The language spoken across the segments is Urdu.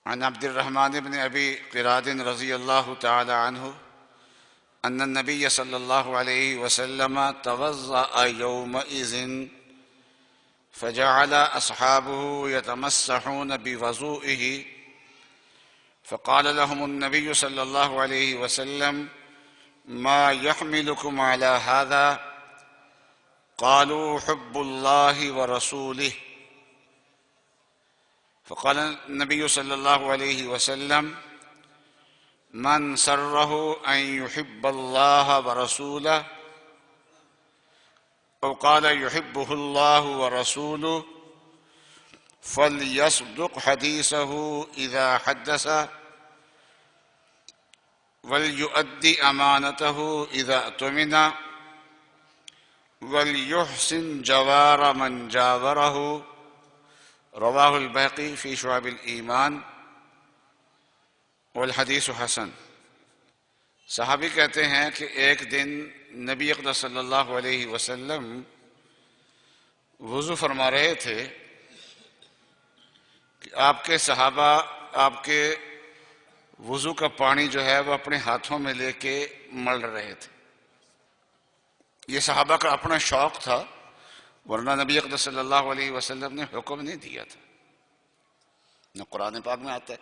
عن عبد الرحمن بن أبي قراد رضي الله تعالى عنه أن النبي صلى الله عليه وسلم توضأ يومئذ فجعل أصحابه يتمسحون بوضوئه فقال لهم النبي صلى الله عليه وسلم ما يحملكم على هذا؟ قالوا حب الله ورسوله. فقال النبي صلى الله عليه وسلم من سره أن يحب الله ورسوله أو قال يحبه الله ورسوله فليصدق حديثه إذا حدث وليؤدي أمانته إذا اؤتمن وليحسن جوار من جاوره. رواہ البیہقی فی شعب الایمان والحدیث حسن۔ صحابی کہتے ہیں کہ ایک دن نبی اقدس صلی اللہ علیہ وسلم وضو فرما رہے تھے کہ آپ کے صحابہ آپ کے وضو کا پانی جو ہے وہ اپنے ہاتھوں میں لے کے مل رہے تھے۔ یہ صحابہ کا اپنا شوق تھا، ورنہ نبی اقدس صلی اللہ علیہ وسلم نے حکم نہیں دیا تھا، نہ قرآن پاک میں آتا ہے،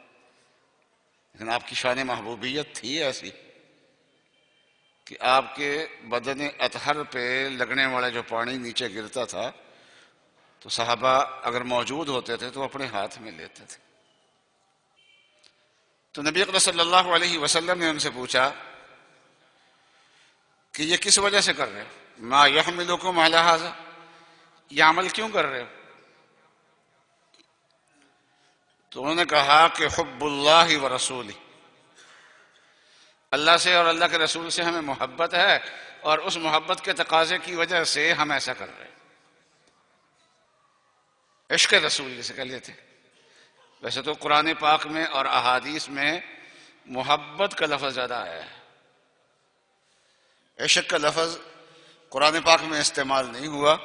لیکن آپ کی شان محبوبیت تھی ایسی کہ آپ کے بدن اطہر پہ لگنے والا جو پانی نیچے گرتا تھا تو صحابہ اگر موجود ہوتے تھے تو اپنے ہاتھ میں لیتے تھے۔ تو نبی اقدس صلی اللہ علیہ وسلم نے ان سے پوچھا کہ یہ کس وجہ سے کر رہے ہو؟ ما یحملکم علی ھذا، یہ عمل کیوں کر رہے ہو؟ تو انہوں نے کہا کہ حب اللہ و رسولہ، اللہ سے اور اللہ کے رسول سے ہمیں محبت ہے اور اس محبت کے تقاضے کی وجہ سے ہم ایسا کر رہے ہیں۔ عشق رسول جسے کہہ لیتے۔ ویسے تو قرآن پاک میں اور احادیث میں محبت کا لفظ زیادہ آیا ہے، عشق کا لفظ قرآن پاک میں استعمال نہیں ہوا،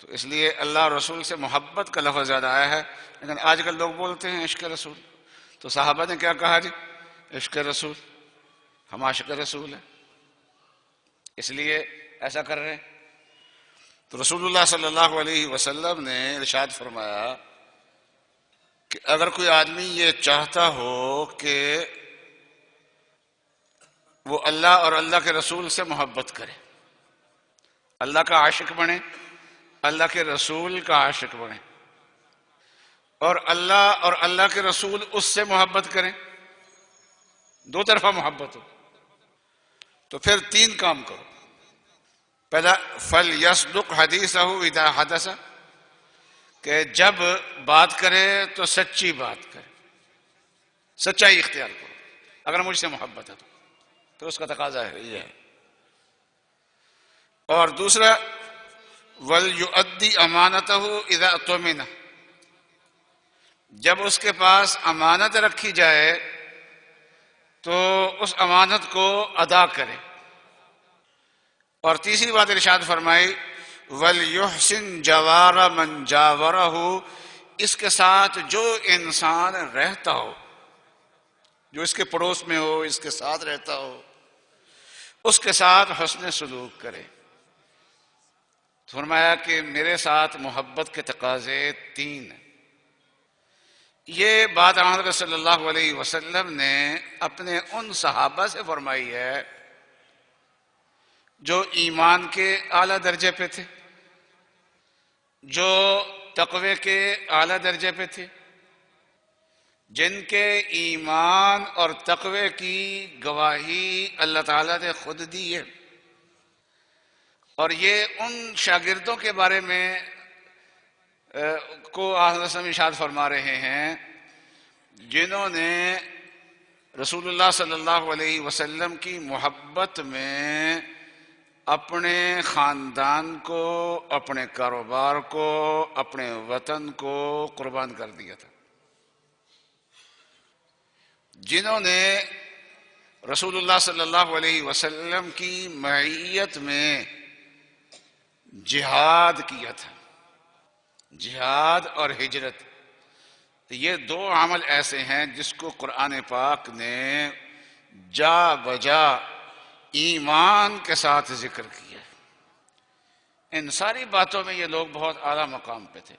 تو اس لیے اللہ اور رسول سے محبت کا لفظ زیادہ آیا ہے۔ لیکن آج کل لوگ بولتے ہیں عشق رسول، تو صحابہ نے کیا کہا جی؟ عشق رسول، ہم عاشق رسول ہیں، اس لیے ایسا کر رہے ہیں۔ تو رسول اللہ صلی اللہ علیہ وسلم نے ارشاد فرمایا کہ اگر کوئی آدمی یہ چاہتا ہو کہ وہ اللہ اور اللہ کے رسول سے محبت کرے، اللہ کا عاشق بنے، اللہ کے رسول کا عاشق بنے، اور اللہ کے رسول اس سے محبت کریں، دو طرفہ محبت ہو، تو پھر تین کام کرو۔ پہلا فَلْيَصْدُقْ حَدِيثَهُ إِذَا حَدَثَ، کہ جب بات کرے تو سچی بات کرے، سچائی اختیار کرو۔ اگر مجھ سے محبت ہے تو اس کا تقاضا ہے یہ ہے۔ اور دوسرا وَلْيُؤَدِّ أَمَانَتَهُ إِذَا اؤْتُمِنَ، جب اس کے پاس امانت رکھی جائے تو اس امانت کو ادا کرے۔ اور تیسری بات ارشاد فرمائی وَلْيُحْسِنْ جَوَارَ مَنْ جَاوَرَهُ، اس کے ساتھ جو انسان رہتا ہو، جو اس کے پڑوس میں ہو، اس کے ساتھ رہتا ہو، اس کے ساتھ حسن سلوک کرے۔ فرمایا کہ میرے ساتھ محبت کے تقاضے تین ہیں۔ یہ بات حضرت صلی اللہ علیہ وسلم نے اپنے ان صحابہ سے فرمائی ہے جو ایمان کے اعلیٰ درجے پہ تھے، جو تقوی کے اعلیٰ درجے پہ تھے، جن کے ایمان اور تقوی کی گواہی اللہ تعالیٰ نے خود دی ہے۔ اور یہ ان شاگردوں کے بارے میں کو حضرت ارشاد فرما رہے ہیں جنہوں نے رسول اللہ صلی اللہ علیہ وسلم کی محبت میں اپنے خاندان کو، اپنے کاروبار کو، اپنے وطن کو قربان کر دیا تھا، جنہوں نے رسول اللہ صلی اللہ علیہ وسلم کی معیت میں جہاد کیا تھا، جہاد اور ہجرت، یہ دو عمل ایسے ہیں جس کو قرآن پاک نے جا بجا ایمان کے ساتھ ذکر کیا. ان ساری باتوں میں یہ لوگ بہت اعلیٰ مقام پہ تھے.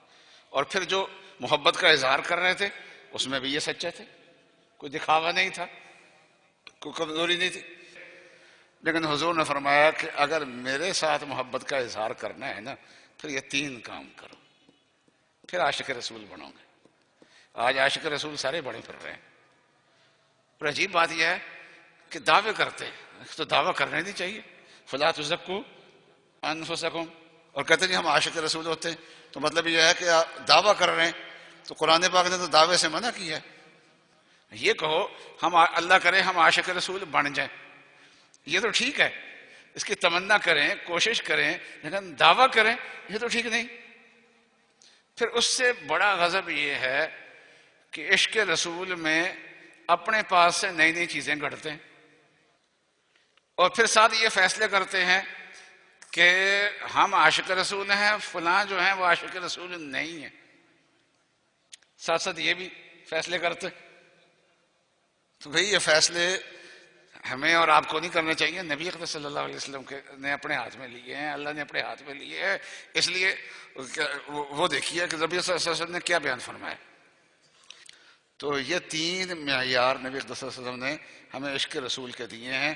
اور پھر جو محبت کا اظہار کر رہے تھے اس میں بھی یہ سچے تھے، کوئی دکھاوا نہیں تھا، کوئی کمزوری نہیں تھی. لیکن حضور نے فرمایا کہ اگر میرے ساتھ محبت کا اظہار کرنا ہے نا، پھر یہ 3 کام کرو، پھر عاشق رسول بنو گے. آج عاشق رسول سارے بڑے پھر رہے ہیں. اور عجیب بات یہ ہے کہ دعوے کرتے ہیں تو دعویٰ کرنا نہیں چاہیے. فلا تزکوا انفسکم، اور کہتے ہیں ہم عاشق رسول ہوتے ہیں، تو مطلب یہ ہے کہ دعویٰ کر رہے ہیں. تو قرآن پاک نے تو دعوے سے منع کیا ہے. یہ کہو ہم اللہ کرے ہم عاشق رسول بن جائیں، یہ تو ٹھیک ہے، اس کی تمنا کریں، کوشش کریں، لیکن دعویٰ کریں یہ تو ٹھیک نہیں. پھر اس سے بڑا غضب یہ ہے کہ عشق رسول میں اپنے پاس سے نئی نئی چیزیں گھڑتے ہیں، اور پھر ساتھ یہ فیصلے کرتے ہیں کہ ہم عاشق رسول ہیں، فلاں جو ہیں وہ عاشق رسول نہیں ہیں. ساتھ ساتھ یہ بھی فیصلے کرتے. تو بھئی یہ فیصلے ہمیں اور آپ کو نہیں کرنے چاہیے، نبی اقدس صلی اللہ علیہ وسلم نے اپنے ہاتھ میں لیے ہیں، اللہ نے اپنے ہاتھ میں لیے ہیں. اس لیے وہ دیکھیے کہ نبی صلی اللہ علیہ وسلم نے کیا بیان فرمایا. تو یہ 3 معیار نبی اقدس صلی اللہ علیہ وسلم نے ہمیں عشق رسول کے دیے ہیں.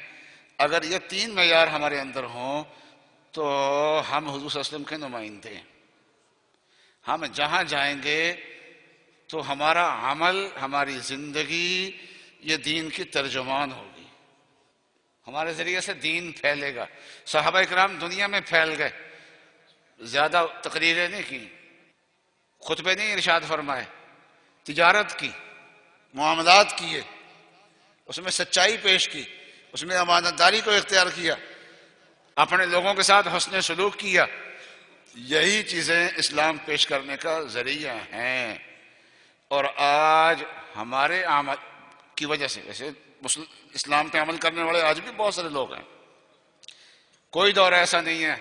اگر یہ 3 معیار ہمارے اندر ہوں تو ہم حضور صلی اللہ علیہ وسلم کے نمائندے ہیں. ہم جہاں جائیں گے تو ہمارا عمل، ہماری زندگی یہ دین کی ترجمان ہوگی. ہمارے ذریعے سے دین پھیلے گا. صحابہ اکرام دنیا میں پھیل گئے، زیادہ تقریریں نہیں کی، خطبے نہیں ارشاد فرمائے، تجارت کی، معاملات کیے، اس میں سچائی پیش کی، اس میں امانت داری کو اختیار کیا، اپنے لوگوں کے ساتھ حسن سلوک کیا. یہی چیزیں اسلام پیش کرنے کا ذریعہ ہیں. اور آج ہمارے عمل کی وجہ سے، ویسے اسلام پہ عمل کرنے والے آج بھی بہت سارے لوگ ہیں، کوئی دور ایسا نہیں ہے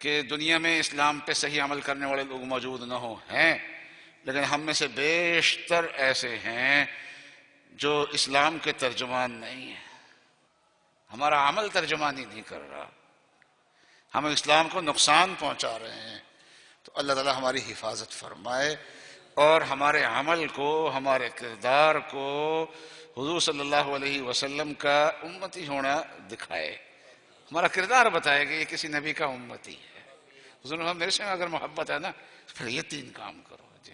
کہ دنیا میں اسلام پہ صحیح عمل کرنے والے لوگ موجود نہ ہوں، ہیں. لیکن ہم میں سے بیشتر ایسے ہیں جو اسلام کے ترجمان نہیں ہیں. ہمارا عمل ترجمانی نہیں کر رہا، ہم اسلام کو نقصان پہنچا رہے ہیں. تو اللہ تعالیٰ ہماری حفاظت فرمائے اور ہمارے عمل کو، ہمارے کردار کو حضور صلی اللہ علیہ وسلم کا امتی ہونا دکھائے. ہمارا کردار بتائے کہ یہ کسی نبی کا امتی ہے. حضور میرے سے اگر محبت ہے نا پھر یہ 3 کام کرو. جی